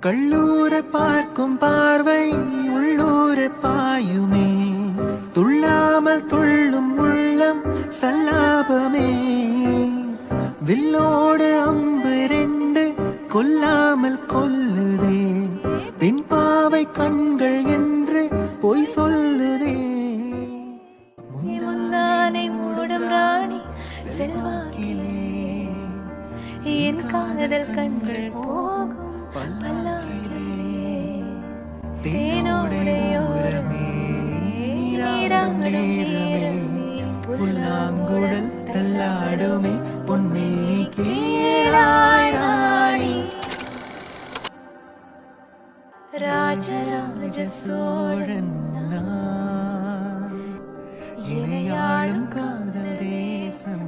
கள்ளூரை பார்க்கும் பார்வை உள்ளூரை பாயுமே, துள்ளாமல் துள்ளும் உள்ளம் சல்லாபமே. வில்லோடு அம்பு ரெண்டு கொல்லாமல் கொல்லுதே, பின் பாவை கண்கள் என்று பொய் சொல்லுதே. முந்தானை மூடும் ராணி செல்வாக்கிலே என் காதல் கண்கள் போகும் பல்லாக்கிலே. தேனோடையோரமே நீராடும் நேரமே புல்லாங்குழல் தள்ளாடுமே பொன்மேனி கேளாய் ராணி. ராஜராஜ சோழன் நான், இணையாளும் காதல் தேசம்